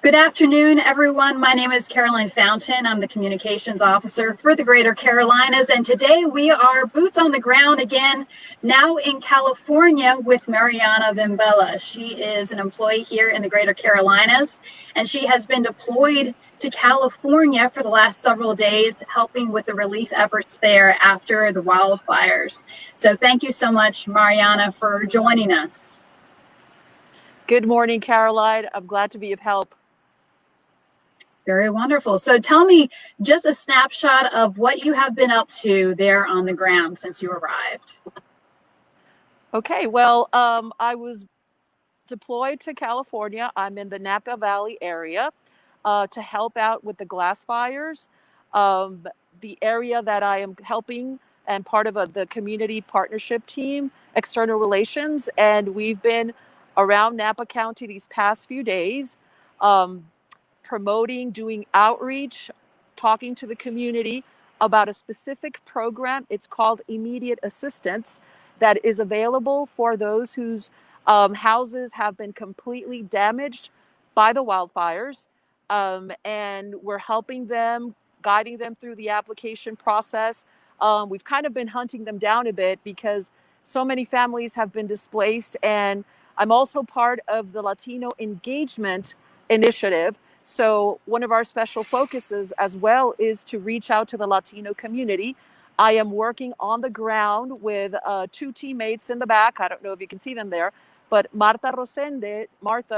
Good afternoon, everyone. My name is Caroline Fountain. I'm the Communications Officer for the Greater Carolinas, and today we are boots on the ground again, now in California with Mariana Vimbela. She is an employee here in the Greater Carolinas, and she has been deployed to California for the last several days, helping with the relief efforts there after the wildfires. So thank you so much, Mariana, for joining us. Good morning, Caroline. I'm glad to be of help. Very wonderful. So tell me just a snapshot of what you have been up to there on the ground since you arrived. Okay, well, I was deployed to California. I'm in the Napa Valley area to help out with the glass fires. Um, the area that I am helping and part of the community partnership team, external relations, and we've been around Napa County these past few days. Um, Promoting, doing outreach, talking to the community about a specific program. It's called Immediate Assistance that is available for those whose houses have been completely damaged by the wildfires. And we're helping them, guiding them through the application process. We've kind of been hunting them down a bit because so many families have been displaced. And I'm also part of the Latino Engagement Initiative. So one of our special focuses as well is to reach out to the Latino community. I am working on the ground with two teammates in the back. I don't know if you can see them there, but Martha,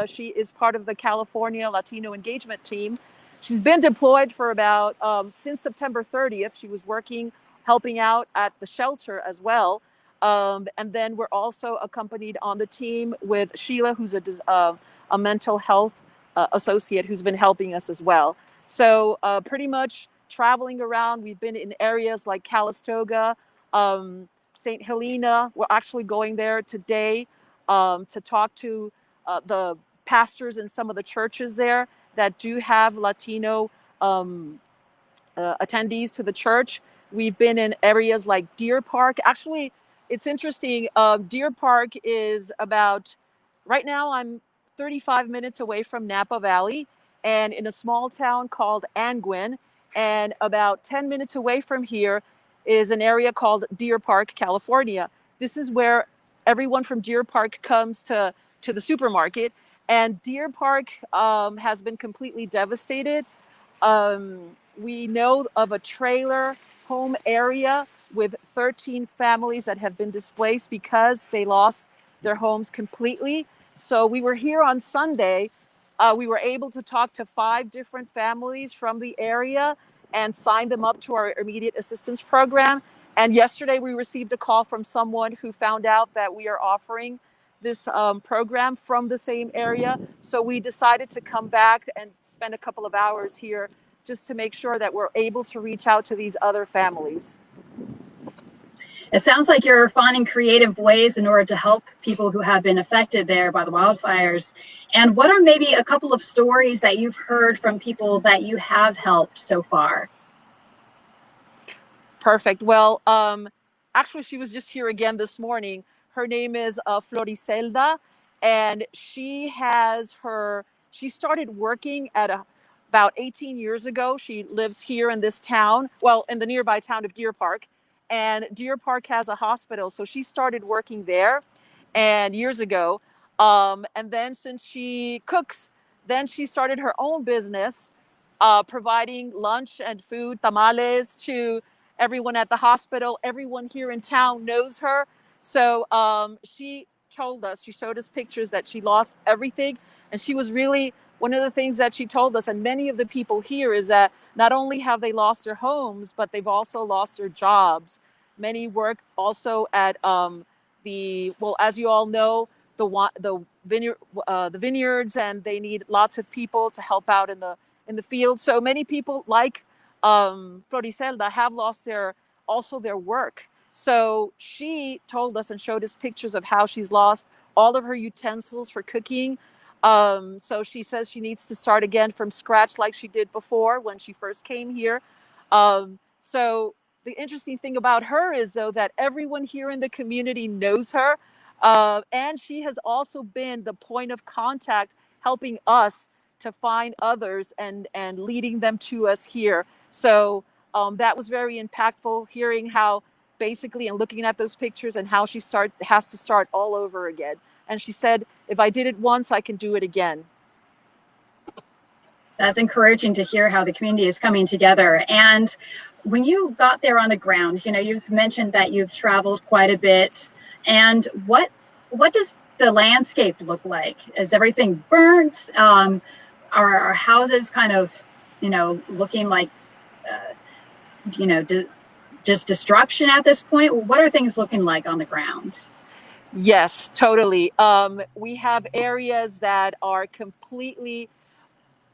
she is part of the California Latino Engagement Team. She's been deployed for about since September 30th. She was working, helping out at the shelter as well. And then we're also accompanied on the team with Sheila, who's a mental health associate who's been helping us as well. So pretty much traveling around. We've been in areas like Calistoga, St. Helena. We're actually going there today to talk to the pastors in some of the churches there that do have Latino attendees to the church. We've been in areas like Deer Park. Actually, it's interesting. Deer Park is about, right now I'm 35 minutes away from Napa Valley and in a small town called Angwin. And about 10 minutes away from here is an area called Deer Park, California. This is where everyone from Deer Park comes to the supermarket. And Deer Park has been completely devastated. We know of a trailer home area with 13 families that have been displaced because they lost their homes completely. So we were here on Sunday. We were able to talk to 5 different families from the area and sign them up to our immediate assistance program. And yesterday we received a call from someone who found out that we are offering this program from the same area. So we decided to come back and spend a couple of hours here just to make sure that we're able to reach out to these other families. It sounds like you're finding creative ways in order to help people who have been affected there by the wildfires. And what are maybe a couple of stories that you've heard from people that you have helped so far? Perfect. Well, actually, she was just here again this morning. Her name is Floricelda, and she started working about 18 years ago. She lives here in this town, well, in the nearby town of Deer Park. And Deer Park has a hospital, so she started working there and years ago. And then since she cooks, then she started her own business, providing lunch and food, tamales, to everyone at the hospital. Everyone here in town knows her. So she told us, she showed us pictures that she lost everything. And she was really, one of the things that she told us, and many of the people here, is that not only have they lost their homes, but they've also lost their jobs. Many work also at well, as you all know, the vineyards, and they need lots of people to help out in the field. So many people like Floricelda have lost their work. So she told us and showed us pictures of how she's lost all of her utensils for cooking. So she says she needs to start again from scratch like she did before when she first came here. So the interesting thing about her is, though, that everyone here in the community knows her. And she has also been the point of contact helping us to find others and leading them to us here. So that was very impactful, hearing how basically and looking at those pictures and how she has to start all over again. And she said, if I did it once, I can do it again. That's encouraging to hear how the community is coming together. And when you got there on the ground, you've mentioned that you've traveled quite a bit. And what does the landscape look like? Is everything burnt? Are our houses kind of, looking like, just destruction at this point? What are things looking like on the ground? Yes, totally. We have areas that are completely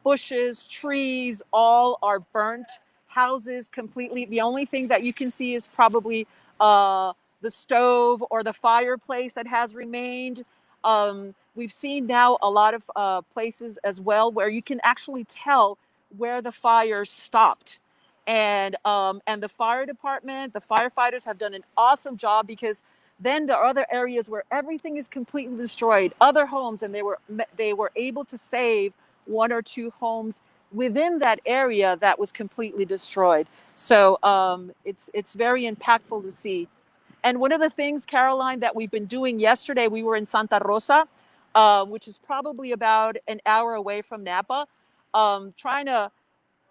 bushes, trees, all are burnt. Houses completely. The only thing that you can see is probably the stove or the fireplace that has remained. We've seen now a lot of places as well where you can actually tell where the fire stopped. And the fire department, the firefighters have done an awesome job, because then there are other areas where everything is completely destroyed, other homes, and they were able to save one or two homes within that area that was completely destroyed. So it's very impactful to see. And one of the things, Caroline, that we've been doing, yesterday we were in Santa Rosa, which is probably about an hour away from Napa, trying to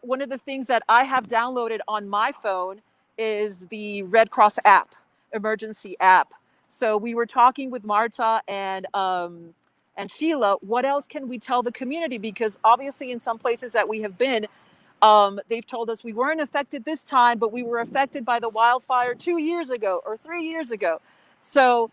one of the things that I have downloaded on my phone is the Red Cross app, emergency app. So we were talking with Marta and Sheila. What else can we tell the community? Because obviously, in some places that we have been, they've told us we weren't affected this time, but we were affected by the wildfire 2 years ago or 3 years ago. So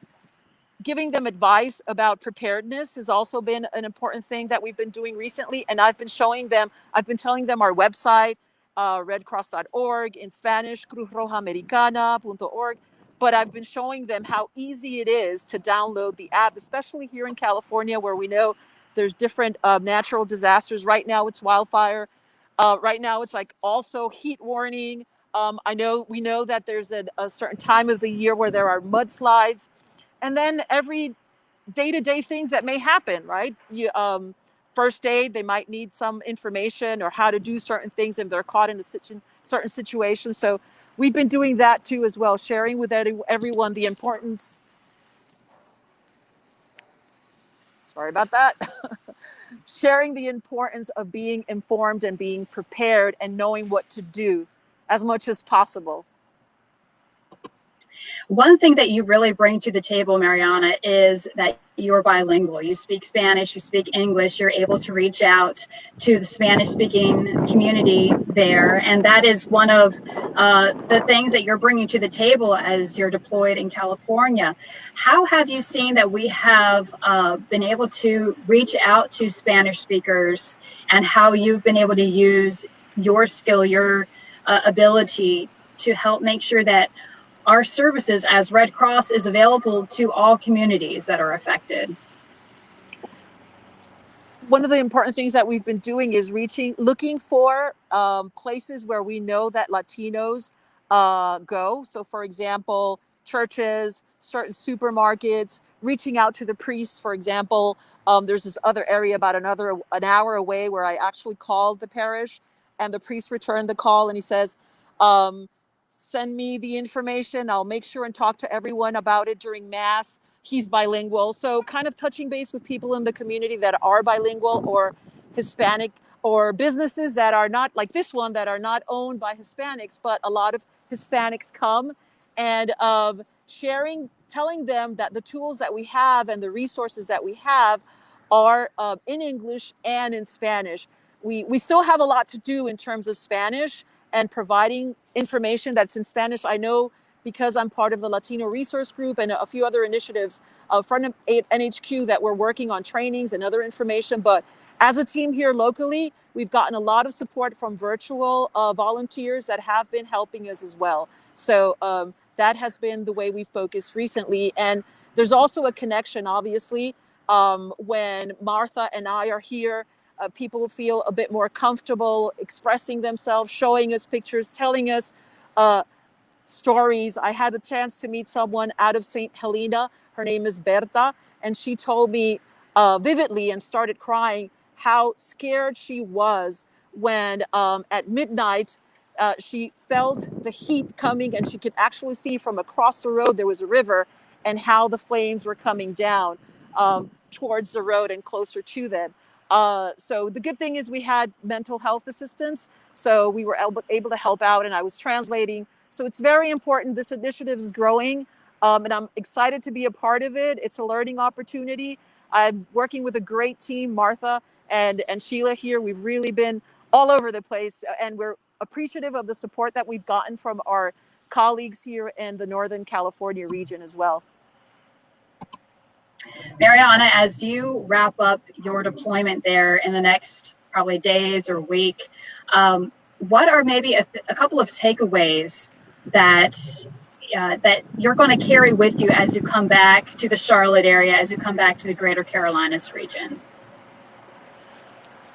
giving them advice about preparedness has also been an important thing that we've been doing recently. And I've been telling them our website, redcross.org, in Spanish, cruzrojaamericana.org. But I've been showing them how easy it is to download the app, especially here in California, where we know there's different natural disasters. Right now it's wildfire. Right now it's like also heat warning. We know that there's a certain time of the year where there are mudslides, and then every day-to-day things that may happen, right? First aid, they might need some information or how to do certain things if they're caught in a certain situation. So we've been doing that too as well, sharing with everyone the importance. Sorry about that. Sharing the importance of being informed and being prepared and knowing what to do as much as possible. One thing that you really bring to the table, Mariana, is that you're bilingual. You speak Spanish, you speak English, you're able to reach out to the Spanish-speaking community there. And that is one of the things that you're bringing to the table as you're deployed in California. How have you seen that we have been able to reach out to Spanish speakers, and how you've been able to use your skill, your ability to help make sure that our services as Red Cross is available to all communities that are affected? One of the important things that we've been doing is looking for places where we know that Latinos go. So, for example, churches, certain supermarkets, reaching out to the priests, for example. There's this other area about an hour away where I actually called the parish, and the priest returned the call, and he says, send me the information. I'll make sure and talk to everyone about it during Mass. He's bilingual. So kind of touching base with people in the community that are bilingual or Hispanic, or businesses that are not like this one, that are not owned by Hispanics, but a lot of Hispanics come, and telling them that the tools that we have and the resources that we have are in English and in Spanish. We still have a lot to do in terms of Spanish and providing information that's in Spanish. I know, because I'm part of the Latino Resource Group and a few other initiatives from NHQ, that we're working on trainings and other information. But as a team here locally, we've gotten a lot of support from virtual volunteers that have been helping us as well. So that has been the way we've focused recently. And there's also a connection, obviously, when Martha and I are here. People feel a bit more comfortable expressing themselves, showing us pictures, telling us stories. I had the chance to meet someone out of St. Helena. Her name is Berta, and she told me vividly and started crying how scared she was when at midnight she felt the heat coming, and she could actually see from across the road there was a river, and how the flames were coming down towards the road and closer to them. So the good thing is we had mental health assistance, so we were able to help out, and I was translating. So it's very important. This initiative is growing, and I'm excited to be a part of it. It's a learning opportunity. I'm working with a great team, Martha and Sheila here. We've really been all over the place, and we're appreciative of the support that we've gotten from our colleagues here in the Northern California region as well. Mariana, as you wrap up your deployment there in the next probably days or week, what are maybe a couple of takeaways that that you're going to carry with you as you come back to the Charlotte area, as you come back to the Greater Carolinas region?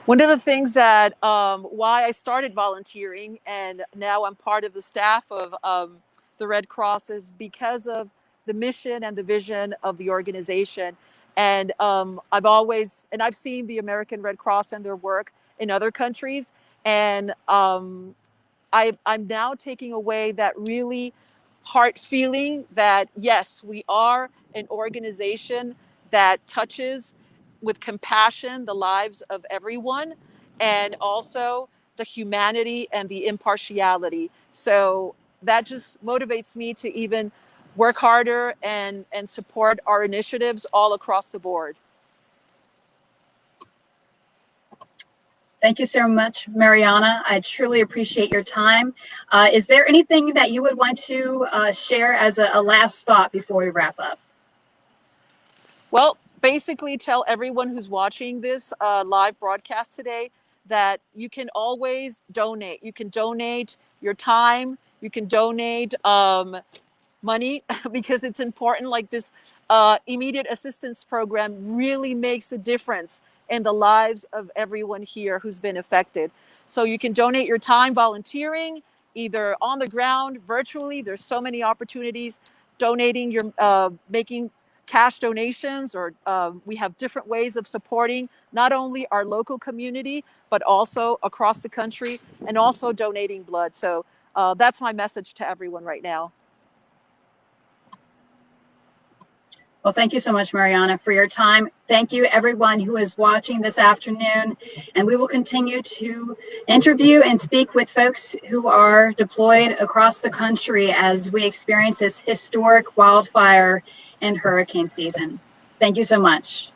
One of the things that why I started volunteering, and now I'm part of the staff of the Red Cross, is because of the mission and the vision of the organization. And I've seen the American Red Cross and their work in other countries, and I'm now taking away that really heart feeling that yes, we are an organization that touches with compassion the lives of everyone, and also the humanity and the impartiality. So that just motivates me to even work harder and support our initiatives all across the board. Thank you so much, Mariana. I truly appreciate your time. Is there anything that you would want to share as a last thought before we wrap up? Well, basically tell everyone who's watching this live broadcast today that you can always donate. You can donate your time. You can donate money because it's important. Like this immediate assistance program really makes a difference in the lives of everyone here who's been affected. So you can donate your time volunteering, either on the ground, virtually. There's so many opportunities. Donating your, making cash donations, or we have different ways of supporting not only our local community, but also across the country, and also donating blood. So that's my message to everyone right now. Well, thank you so much, Mariana, for your time. Thank you, everyone who is watching this afternoon. And we will continue to interview and speak with folks who are deployed across the country as we experience this historic wildfire and hurricane season. Thank you so much.